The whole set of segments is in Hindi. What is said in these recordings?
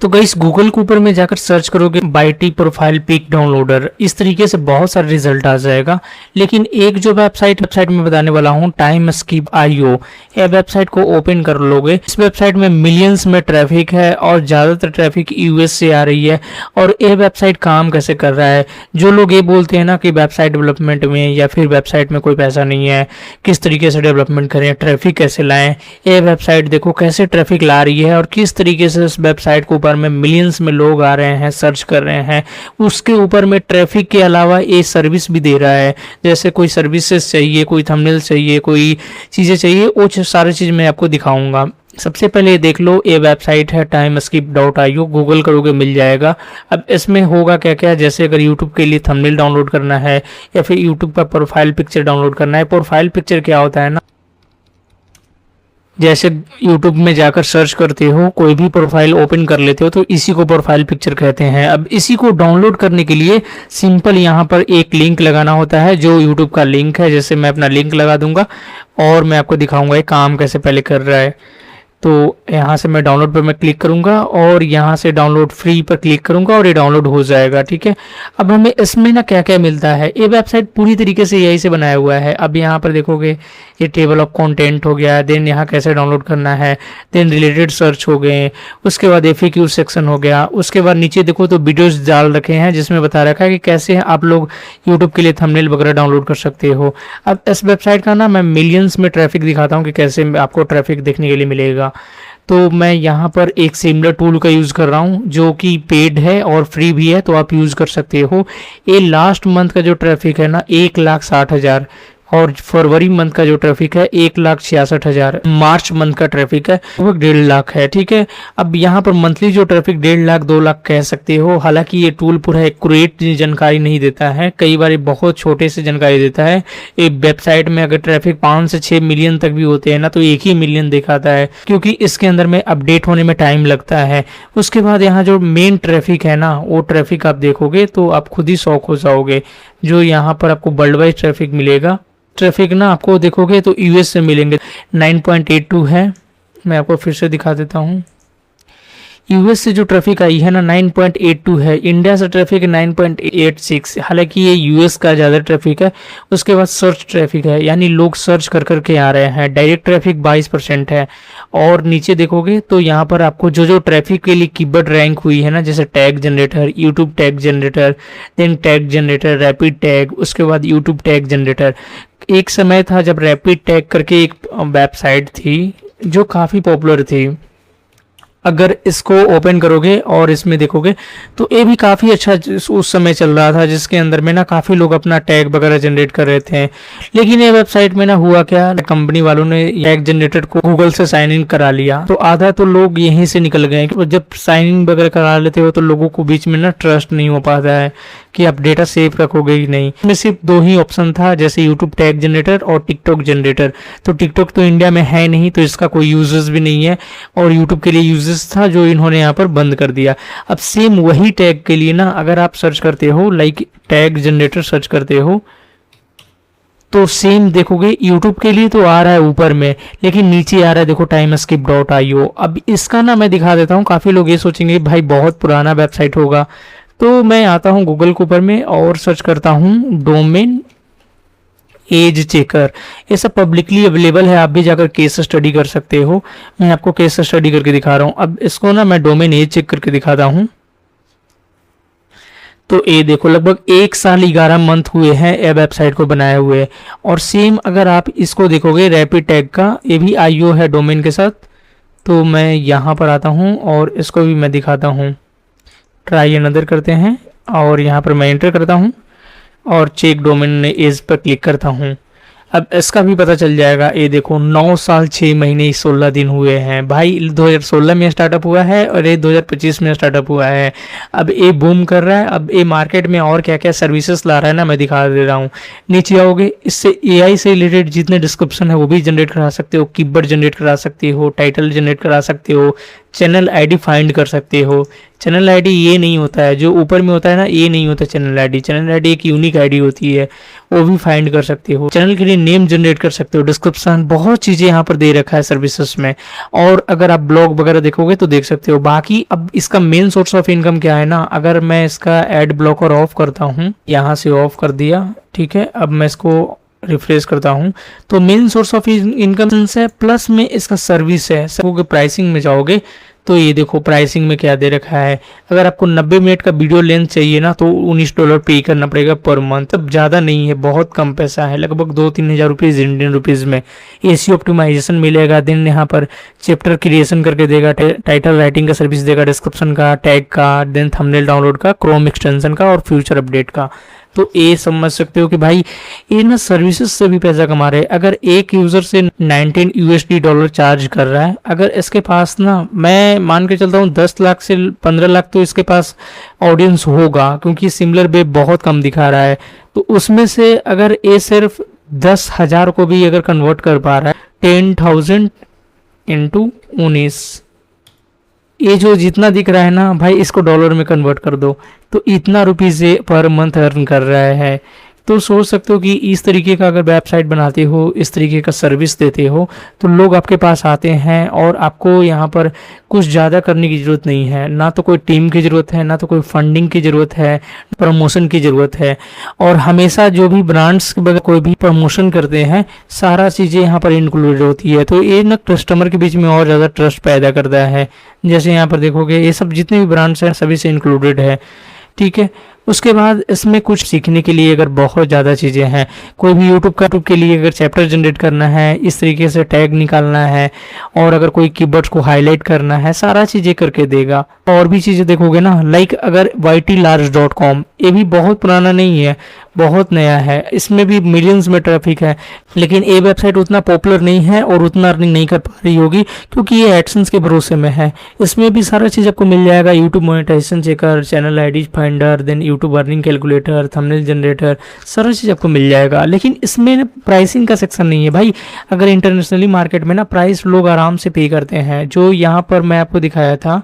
तो गाइस गूगल के ऊपर में जाकर सर्च करोगे बाईटी प्रोफाइल पिक डाउनलोडर, इस तरीके से बहुत सारे रिजल्ट आ जाएगा। लेकिन एक जो वेबसाइट में बताने वाला हूँ, टाइम स्कीप IO, यह वेबसाइट को ओपन कर लोगे। इस वेबसाइट में मिलियंस में ट्रैफिक है और ज्यादातर ट्रैफिक यूएस से आ रही है। और यह वेबसाइट काम कैसे कर रहा है, जो लोग ये बोलते हैं ना कि वेबसाइट डेवलपमेंट में या फिर वेबसाइट में कोई पैसा नहीं है, किस तरीके से डेवलपमेंट करें, ट्रैफिक कैसे लाएं, ये वेबसाइट देखो कैसे ट्रैफिक ला रही है और किस तरीके से इस वेबसाइट के ऊपर में मिलियंस में लोग आ रहे हैं, सर्च कर रहे हैं। उसके ऊपर में ट्रैफिक के अलावा ये सर्विस भी दे रहा है। जैसे कोई सर्विसेज चाहिए, कोई थंबनेल चाहिए, कोई चीज़ें चाहिए, वो सारी चीज़ मैं आपको दिखाऊंगा। सबसे पहले देख लो, ये वेबसाइट है timeskip.io, गूगल करोगे मिल जाएगा। अब इसमें होगा क्या क्या, जैसे अगर यूट्यूब के लिए थंबनेल डाउनलोड करना है या फिर यूट्यूब पर प्रोफाइल पिक्चर डाउनलोड करना है। प्रोफाइल पिक्चर क्या होता है ना, जैसे YouTube में जाकर सर्च करते हो, कोई भी प्रोफाइल ओपन कर लेते हो तो इसी को प्रोफाइल पिक्चर कहते हैं। अब इसी को डाउनलोड करने के लिए सिंपल यहाँ पर एक लिंक लगाना होता है, जो YouTube का लिंक है। जैसे मैं अपना लिंक लगा दूंगा और मैं आपको दिखाऊंगा ये काम कैसे पहले कर रहा है। तो यहाँ से मैं डाउनलोड पर मैं क्लिक करूंगा और यहाँ से डाउनलोड फ्री पर क्लिक करूंगा और ये डाउनलोड हो जाएगा। ठीक है, अब हमें इसमें ना क्या क्या मिलता है, ये वेबसाइट पूरी तरीके से यही से बनाया हुआ है। अब यहाँ पर देखोगे ये टेबल ऑफ कंटेंट हो गया, देन यहाँ कैसे डाउनलोड करना है, देन रिलेटेड सर्च हो गए, उसके बाद FAQ सेक्शन हो गया, उसके बाद नीचे देखो तो वीडियोज डाल रखे हैं जिसमें बता रखा है कि कैसे आप लोग यूट्यूब के लिए थंबनेल वगैरह डाउनलोड कर सकते हो। अब इस वेबसाइट का ना मैं मिलियंस में ट्रैफिक दिखाता हूँ कि कैसे आपको ट्रैफिक देखने के लिए मिलेगा। तो मैं यहाँ पर एक सिमिलर टूल का यूज़ कर रहा हूँ जो कि पेड है और फ्री भी है, तो आप यूज़ कर सकते हो। ये लास्ट मंथ का जो ट्रैफिक है ना 1,60,000, और फरवरी मंथ का जो ट्रैफिक है 1,66,000, मार्च मंथ का ट्रैफिक है वो 1.5 लाख है। ठीक है, अब यहाँ पर मंथली जो ट्रैफिक 1.5 लाख 2 लाख कह सकते हो। हालांकि ये टूल पूरा एक्यूरेट जानकारी नहीं देता है, कई बार बहुत छोटे से जानकारी देता है। एक वेबसाइट में अगर ट्रैफिक 5 से 6 मिलियन तक भी होते हैं ना, तो 1 ही मिलियन दिखाता है, क्योंकि इसके अंदर में अपडेट होने में टाइम लगता है। उसके बाद यहाँ जो मेन ट्रैफिक है ना, वो ट्रैफिक आप देखोगे तो आप खुद ही शॉक हो जाओगे। जो यहाँ पर आपको वर्ल्ड वाइड ट्रैफिक मिलेगा, ट्रैफिक ना आपको देखोगे तो यूएस से मिलेंगे 9.82 है। मैं आपको फिर से दिखा देता हूँ, यूएस से जो ट्रैफिक आई है ना 9.82 है, इंडिया से ट्रैफिक 9.86। हालांकि ये यूएस का ज़्यादा ट्रैफिक है। उसके बाद सर्च ट्रैफिक है, यानी लोग सर्च कर करके आ रहे हैं। डायरेक्ट ट्रैफिक 22% है। और नीचे देखोगे तो यहाँ पर आपको जो जो ट्रैफिक के लिए कीवर्ड रैंक हुई है ना, जैसे tag generator, YouTube tag generator, then tag generator, rapid tag, उसके बाद यूट्यूब टैग जनरेटर। एक समय था जब रैपिड टैग करके एक वेबसाइट थी जो काफ़ी पॉपुलर थी। अगर इसको ओपन करोगे और इसमें देखोगे तो ये भी काफ़ी अच्छा उस समय चल रहा था, जिसके अंदर में ना काफ़ी लोग अपना टैग वगैरह जनरेट कर रहे थे। लेकिन ये वेबसाइट में ना हुआ क्या, कंपनी वालों ने टैग जनरेटर को गूगल से साइन इन करा लिया, तो आधा तो लोग यहीं से निकल गए। जब साइन इन वगैरह करा लेते हो तो लोगों को बीच में ना ट्रस्ट नहीं हो पाता है कि आप डेटा सेव रखोगे ही नहीं। इसमें सिर्फ 2 ही ऑप्शन था, जैसे यूट्यूब टैग जनरेटर और टिकटॉक जनरेटर। तो टिकटॉक तो इंडिया में है नहीं, तो इसका कोई यूजर्स भी नहीं है, और यूट्यूब के लिए यूजर्स था जो इन्होंने यहाँ पर बंद कर दिया। अब सेम वही टैग के लिए ना अगर आप सर्च करते हो, लाइक टैग जनरेटर सर्च करते हो, तो सेम देखोगे यूट्यूब के लिए तो आ रहा है ऊपर में, लेकिन नीचे आ रहा है देखो timeskip.io। अब इसका ना मैं दिखा देता हूँ, काफ़ी लोग ये सोचेंगे भाई बहुत पुराना वेबसाइट होगा। तो मैं आता हूँ गूगल के ऊपर में और सर्च करता हूँ डोमेन एज चेकर। ये सब पब्लिकली अवेलेबल है, आप भी जाकर केस स्टडी कर सकते हो। मैं आपको केस स्टडी करके दिखा रहा हूँ। अब इसको ना मैं डोमेन एज चेक करके दिखाता हूँ। तो ये देखो लगभग 1 साल 11 मंथ हुए हैं ये वेबसाइट को बनाए हुए। और सेम अगर आप इसको देखोगे रैपिड टैग का, ये भी IO है डोमेन के साथ। तो मैं यहाँ पर आता हूँ और इसको भी मैं दिखाता हूँ। ट्राई अनदर करते हैं और यहाँ पर मैं एंटर करता हूँ और चेक डोमेन एज पर क्लिक करता हूँ। अब इसका भी पता चल जाएगा। ये देखो 9 साल 6 महीने 16 दिन हुए हैं भाई। 2016 में स्टार्टअप हुआ है और ये 2025 में स्टार्टअप हुआ है। अब ये बूम कर रहा है। अब ये मार्केट में और क्या क्या सर्विसेज ला रहा है ना, मैं दिखा दे रहा हूँ। नीचे आओगे, इससे AI से रिलेटेड जितने डिस्क्रिप्शन है वो भी जनरेट करा सकते हो, कीवर्ड जनरेट करा सकते हो, टाइटल जनरेट करा सकते हो, चैनल आईडी फाइंड कर सकते हो। चैनल आईडी ये नहीं होता है जो ऊपर में होता है ना, ये नहीं होता चैनल आईडी। चैनल आईडी एक यूनिक आईडी होती है, वो भी फाइंड कर सकते हो। चैनल के लिए नेम जनरेट कर सकते हो, डिस्क्रिप्शन, बहुत चीज़ें यहाँ पर दे रखा है सर्विसेज में। और अगर आप ब्लॉग वगैरह देखोगे तो देख सकते हो। बाकी अब इसका मेन सोर्स ऑफ इनकम क्या है ना, अगर मैं इसका एड ब्लॉकर ऑफ करता हूँ, यहाँ से ऑफ कर दिया, ठीक है। अब मैं इसको रिफ्रेश करता हूँ तो मेन सोर्स ऑफ इनकम है, प्लस में इसका सर्विस है। सब प्राइसिंग में जाओगे तो ये देखो प्राइसिंग में क्या दे रखा है। अगर आपको 90 मिनट का वीडियो लेंथ चाहिए ना तो $19 पे करना पड़ेगा पर मंथ। अब ज़्यादा नहीं है, बहुत कम पैसा है, लगभग 2-3 हज़ार रुपीज़ इंडियन रुपीज़ में। एसी ऑप्टिमाइजेशन मिलेगा, देन यहाँ पर चैप्टर क्रिएशन करके देगा, टाइटल राइटिंग का सर्विस देगा, डिस्क्रिप्शन का, टैग का, देन थंबनेल डाउनलोड का, क्रोम एक्सटेंशन का और फ्यूचर अपडेट का। तो ये समझ सकते हो कि भाई ये ना सर्विसेज से भी पैसा कमा रहे हैं। अगर एक यूजर से $19 चार्ज कर रहा है, अगर इसके पास ना, मैं मान के चलता हूँ 10 लाख से 15 लाख तो इसके पास ऑडियंस होगा, क्योंकि सिमिलर वेब बहुत कम दिखा रहा है। तो उसमें से अगर ये सिर्फ 10,000 को भी अगर कन्वर्ट कर पा रहा है, 10,000 इंटू 19, ये जो जितना दिख रहा है ना भाई, इसको डॉलर में कन्वर्ट कर दो तो इतना रुपीज़ पर मंथ अर्न कर रहा है। तो सोच सकते हो कि इस तरीके का अगर वेबसाइट बनाते हो, इस तरीके का सर्विस देते हो, तो लोग आपके पास आते हैं और आपको यहाँ पर कुछ ज़्यादा करने की ज़रूरत नहीं है। ना तो कोई टीम की ज़रूरत है, ना तो कोई फंडिंग की ज़रूरत है, प्रमोशन की ज़रूरत है। और हमेशा जो भी ब्रांड्स कोई भी प्रमोशन करते हैं, सारा चीज़ें यहाँ पर इंक्लूडेड होती है। तो ये ना कस्टमर के बीच में और ज़्यादा ट्रस्ट पैदा करता है। जैसे यहाँ पर देखोगे ये सब जितने भी ब्रांड्स हैं सभी से इंक्लूडेड है, ठीक है। उसके बाद इसमें कुछ सीखने के लिए अगर बहुत ज़्यादा चीज़ें हैं, कोई भी यूट्यूब के लिए अगर चैप्टर जनरेट करना है, इस तरीके से टैग निकालना है, और अगर कोई कीवर्ड्स को हाईलाइट करना है, सारा चीज़ें करके देगा। और भी चीज़ें देखोगे ना, लाइक अगर ytlarge.com, ये भी बहुत पुराना नहीं है, बहुत नया है, इसमें भी मिलियंस में ट्रैफिक है, लेकिन ये वेबसाइट उतना पॉपुलर नहीं है और उतना अर्निंग नहीं कर पा रही होगी क्योंकि ये एडसेंस के भरोसे में है। इसमें भी सारा चीज़ आपको मिल जाएगा, YouTube monetisation checker, channel ID finder, then YouTube earning calculator, thumbnail generator, सारा चीज़ आपको मिल जाएगा। लेकिन इसमें प्राइसिंग का सेक्शन नहीं है भाई। अगर इंटरनेशनली मार्केट में ना प्राइस लोग आराम से पे करते हैं। जो यहाँ पर मैं आपको दिखाया था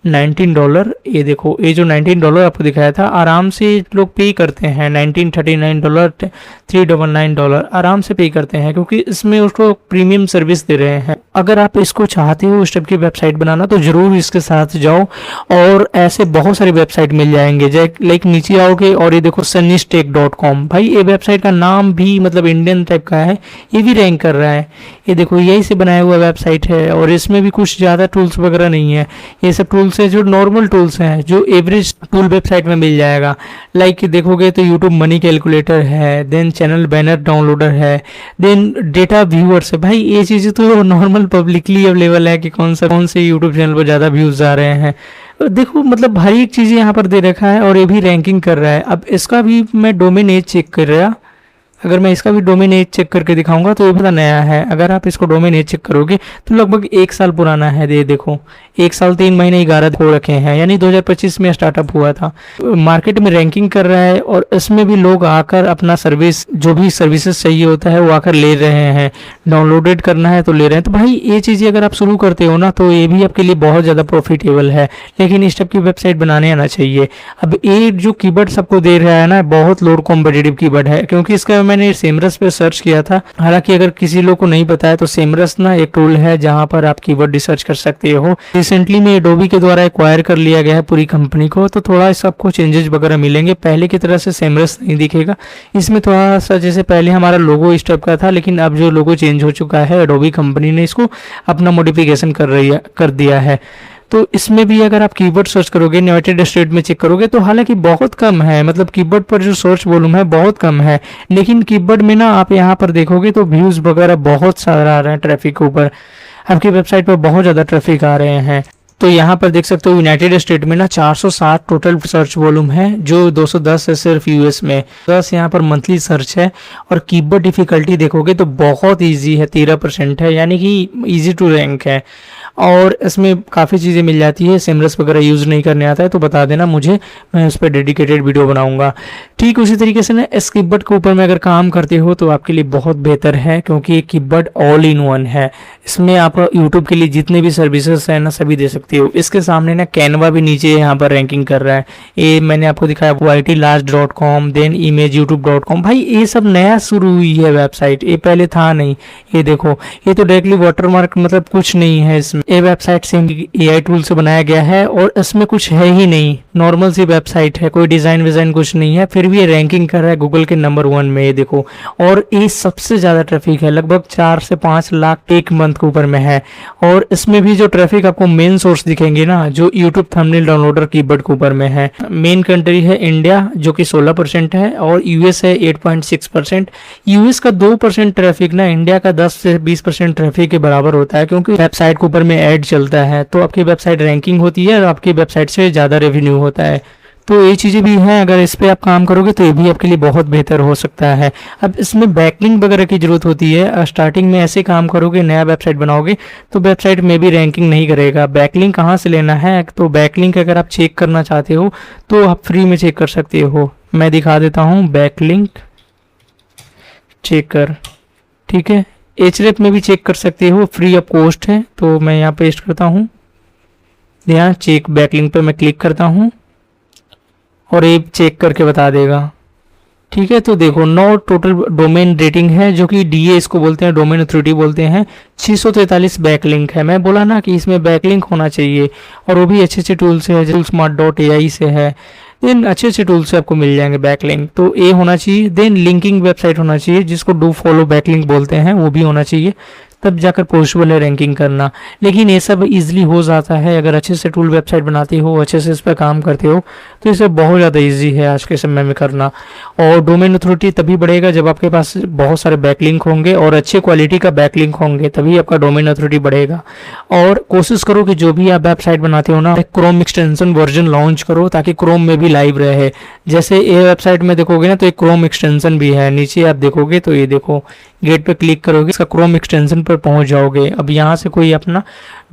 $19, ये देखो, ये जो $19 आपको दिखाया था, आराम से लोग पे करते हैं। $1939, $399 आराम से पे करते हैं, क्योंकि इसमें उसको प्रीमियम सर्विस दे रहे हैं। अगर आप इसको चाहते हो इस टाइप की वेबसाइट बनाना तो ज़रूर इसके साथ जाओ, और ऐसे बहुत सारी वेबसाइट मिल जाएंगे। लाइक नीचे आओगे और ये देखो sunnystech.com, भाई ये वेबसाइट का नाम भी मतलब इंडियन टाइप का है, ये भी रैंक कर रहा है। ये देखो यही से बनाया हुआ वेबसाइट है, और इसमें भी कुछ ज़्यादा टूल्स वगैरह नहीं है। ये सब टूल्स है जो नॉर्मल टूल्स हैं, जो एवरेज टूल वेबसाइट में मिल जाएगा। लाइक देखोगे तो यूट्यूब मनी कैलकुलेटर है, देन चैनल बैनर डाउनलोडर है, देन डेटा व्यूअर्स है। भाई ये चीज़ें तो नॉर्मल पब्लिकली अवेलेबल है कि कौन से यूट्यूब चैनल पर ज़्यादा व्यूज़ आ रहे हैं। देखो मतलब हर एक चीज़ यहाँ पर दे रखा है, और ये भी रैंकिंग कर रहा है। अब इसका भी मैं डोमेन एज चेक कर रहा, अगर मैं इसका भी डोमेन एज चेक करके दिखाऊंगा तो ये पता नया है। अगर आप इसको डोमेन एज चेक करोगे तो लगभग 1 साल पुराना है। ये देखो 1 साल 3 महीने 11 हो रखे हैं, यानी 2025 में स्टार्टअप हुआ था। मार्केट में रैंकिंग कर रहा है, और इसमें भी लोग आकर अपना सर्विस, जो भी सर्विसेज चाहिए होता है वो आकर ले रहे हैं। डाउनलोडेड करना है तो ले रहे हैं। तो भाई ये चीज़ें अगर आप शुरू करते हो ना तो ये भी आपके लिए बहुत ज़्यादा प्रॉफिटेबल है, लेकिन इस टाइप की वेबसाइट बनाने आना चाहिए। अब ये जो कीवर्ड सबको दे रहा है ना, बहुत लो कॉम्पिटिटिव कीवर्ड है, क्योंकि इसका मैंने सेमरस पे सर्च किया था। हालांकि अगर किसी लोग को नहीं पता है तो सेमरस ना एक टूल है जहां पर आप कीवर्ड रिसर्च कर सकते हो। रिसेंटली में एडोबी के द्वारा एक्वायर कर लिया गया है पूरी कंपनी को, तो थोड़ा सबको चेंजेस वगैरह मिलेंगे। पहले की तरह से सेमरस नहीं दिखेगा इसमें, थोड़ा सा जैसे पहले हमारा लोगो इस टाइप का था, लेकिन अब जो लोगो चेंज हो चुका है, एडोबी कंपनी ने इसको अपना मॉडिफिकेशन कर दिया है। तो इसमें भी अगर आप कीवर्ड सर्च करोगे, यूनाइटेड स्टेट में चेक करोगे, तो हालांकि बहुत कम है, मतलब कीवर्ड पर जो सर्च वॉल्यूम है बहुत कम है, लेकिन कीवर्ड में ना आप यहाँ पर देखोगे तो व्यूज़ वगैरह बहुत सारा आ रहे हैं। ट्रैफिक के ऊपर आपकी वेबसाइट पर बहुत ज़्यादा ट्रैफिक आ रहे हैं। तो यहाँ पर देख सकते हो यूनाइटेड स्टेट में ना 407 टोटल सर्च वॉल्यूम है, जो 210 है सिर्फ यूएस में। 10 यहाँ पर मंथली सर्च है, और कीवर्ड डिफिकल्टी देखोगे तो बहुत इजी है, 13% है, यानी कि इजी टू रैंक है। और इसमें काफ़ी चीज़ें मिल जाती है। सिमरस वगैरह यूज़ नहीं करने आता है तो बता देना मुझे, मैं उस पर डेडिकेटेड वीडियो बनाऊंगा। ठीक उसी तरीके से ना इस कीबोर्ड के ऊपर में अगर काम करते हो तो आपके लिए बहुत बेहतर है, क्योंकि ये कीबोर्ड ऑल इन वन है। इसमें आप यूट्यूब के लिए जितने भी सर्विसेज हैं ना सभी दे सकते हो। इसके सामने ना कैनवा भी नीचे यहाँ पर रैंकिंग कर रहा है। ये मैंने आपको दिखाया ytlast.com, देन imageyoutube.com। भाई ये सब नया शुरू हुई है वेबसाइट, ये पहले था नहीं। ये देखो, ये तो डायरेक्टली वाटरमार्क मतलब कुछ नहीं है इसमें। ये वेबसाइट से AI टूल से बनाया गया है और इसमें कुछ है ही नहीं, नॉर्मल सी वेबसाइट है, कोई डिजाइन विजाइन कुछ नहीं है, फिर भी ये रैंकिंग कर रहा है गूगल के नंबर 1 में। ये देखो, और ये सबसे ज्यादा ट्रैफिक है, लगभग 4 से 5 लाख एक मंथ के ऊपर में है। और इसमें भी जो ट्रैफिक आपको मेन सोर्स दिखेंगे ना, जो यूट्यूब थंबनेल डाउनलोडर कीबोर्ड के ऊपर में है। मेन कंट्री है इंडिया जो कि 16% है, और यूएस है 8.6%। यूएस का 2% ट्रैफिक ना इंडिया का 10 से 20% ट्रैफिक के बराबर होता है, क्योंकि वेबसाइट के ऊपर में ऐड चलता है तो आपकी वेबसाइट रैंकिंग होती है और आपकी वेबसाइट से ज़्यादा रेवेन्यू होता है। तो ये चीज़ें भी हैं, अगर इस पे आप काम करोगे तो ये भी आपके लिए बहुत बेहतर हो सकता है। अब इसमें बैकलिंक वगैरह की जरूरत होती है। स्टार्टिंग में ऐसे काम करोगे, नया वेबसाइट बनाओगे तो वेबसाइट में भी रैंकिंग नहीं करेगा। बैकलिंक कहाँ से लेना है, तो बैकलिंक अगर आप चेक करना चाहते हो तो आप फ्री में चेक कर सकते हो। मैं दिखा देता हूँ बैकलिंक चेक कर, ठीक है। एचरेफ में भी चेक कर सकते हो, फ्री ऑफ कॉस्ट है। तो मैं यहाँ पेस्ट करता हूँ, यहाँ चेक बैकलिंक पे मैं क्लिक करता हूँ और ये चेक करके बता देगा, ठीक है। तो देखो 9 टोटल डोमेन रेटिंग है, जो कि डीए इसको बोलते हैं, डोमेन अथॉरिटी बोलते हैं। 643 बैकलिंक है। मैं बोला ना कि इसमें बैकलिंक होना चाहिए, और वो भी अच्छे अच्छे टूल से है, जो smart.ai से है। देन अच्छे अच्छे टूल से आपको मिल जाएंगे बैकलिंक, तो ये होना चाहिए। देन लिंकिंग वेबसाइट होना चाहिए, जिसको डू फॉलो बैकलिंक बोलते हैं, वो भी होना चाहिए, तब जाकर पॉसिबल है रैंकिंग करना। लेकिन ये सब इजीली हो जाता है अगर अच्छे से टूल वेबसाइट बनाते हो, अच्छे से इस पर काम करते हो, तो ये सब बहुत ज़्यादा इजी है आज के समय में करना। और डोमेन अथॉरिटी तभी बढ़ेगा जब आपके पास बहुत सारे बैकलिंक होंगे और अच्छे क्वालिटी का बैकलिंक होंगे, तभी आपका डोमेन अथॉरिटी बढ़ेगा। और कोशिश करो कि जो भी आप वेबसाइट बनाते हो ना, क्रोम एक्सटेंशन वर्जन लॉन्च करो, ताकि क्रोम में भी लाइव रहे। जैसे ये वेबसाइट में देखोगे ना तो एक क्रोम एक्सटेंशन भी है, नीचे आप देखोगे तो ये देखो, गेट पे क्लिक करोगे, इसका क्रोम एक्सटेंशन पर पहुंच जाओगे। अब यहाँ से कोई अपना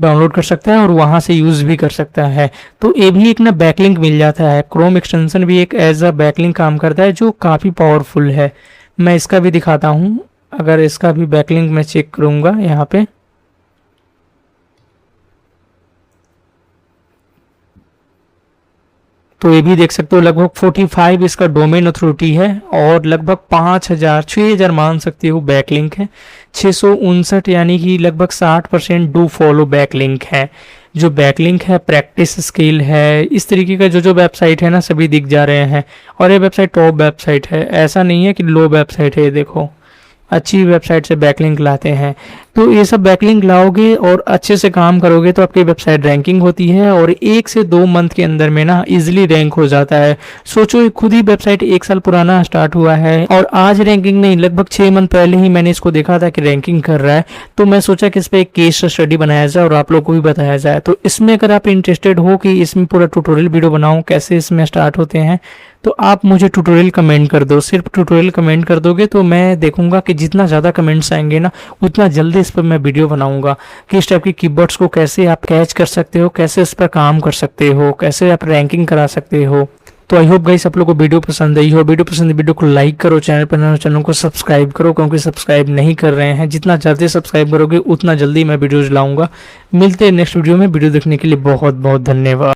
डाउनलोड कर सकता है और वहाँ से यूज़ भी कर सकता है। तो ये भी एक ना बैकलिंक मिल जाता है। क्रोम एक्सटेंशन भी एक एज अ बैकलिंक काम करता है, जो काफ़ी पावरफुल है। मैं इसका भी दिखाता हूँ, अगर इसका भी बैकलिंक मैं चेक करूँगा यहाँ पे, तो ये भी देख सकते हो लगभग 45 इसका डोमेन अथॉरिटी है, और लगभग 6,000 मान सकते हो बैकलिंक है। 659 यानी कि लगभग 60% डू फॉलो बैकलिंक है। जो बैकलिंक है प्रैक्टिस स्किल है, इस तरीके का जो वेबसाइट है ना सभी दिख जा रहे हैं। और ये वेबसाइट टॉप वेबसाइट है, ऐसा नहीं है कि लो वेबसाइट है। ये देखो, अच्छी वेबसाइट से बैकलिंक लाते हैं। तो ये सब बैकलिंक लाओगे और अच्छे से काम करोगे तो आपकी वेबसाइट रैंकिंग होती है, और 1 से 2 मंथ के अंदर में ना इजीली रैंक हो जाता है। सोचो, खुद ही वेबसाइट 1 साल पुराना स्टार्ट हुआ है और आज रैंकिंग नहीं, लगभग 6 मंथ पहले ही मैंने इसको देखा था कि रैंकिंग कर रहा है। तो मैं सोचा कि इस पर एक केस स्टडी बनाया जाए और आप लोग को भी बताया जाए। तो इसमें अगर आप इंटरेस्टेड हो कि इसमें पूरा ट्यूटोरियल वीडियो बनाऊं कैसे इसमें स्टार्ट होते हैं, तो आप मुझे ट्यूटोरियल कमेंट कर दो। सिर्फ ट्यूटोरियल कमेंट कर दोगे तो मैं देखूंगा कि जितना ज़्यादा कमेंट्स आएंगे ना, उतना जल्दी इस पर मैं वीडियो बनाऊंगा कि इस टाइप की कीबोर्ड्स को कैसे आप कैच कर सकते हो, कैसे इस पर काम कर सकते हो, कैसे आप रैंकिंग करा सकते हो। तो आई होप गाइस आप लोगों को वीडियो पसंद आई हो। वीडियो पसंद है वीडियो को लाइक करो, चैनल पर नए चैनल को सब्सक्राइब करो, क्योंकि सब्सक्राइब नहीं कर रहे हैं। जितना जल्दी सब्सक्राइब करोगे उतना जल्दी मैं वीडियोज लाऊंगा। मिलते हैं नेक्स्ट वीडियो में। वीडियो देखने के लिए बहुत बहुत धन्यवाद।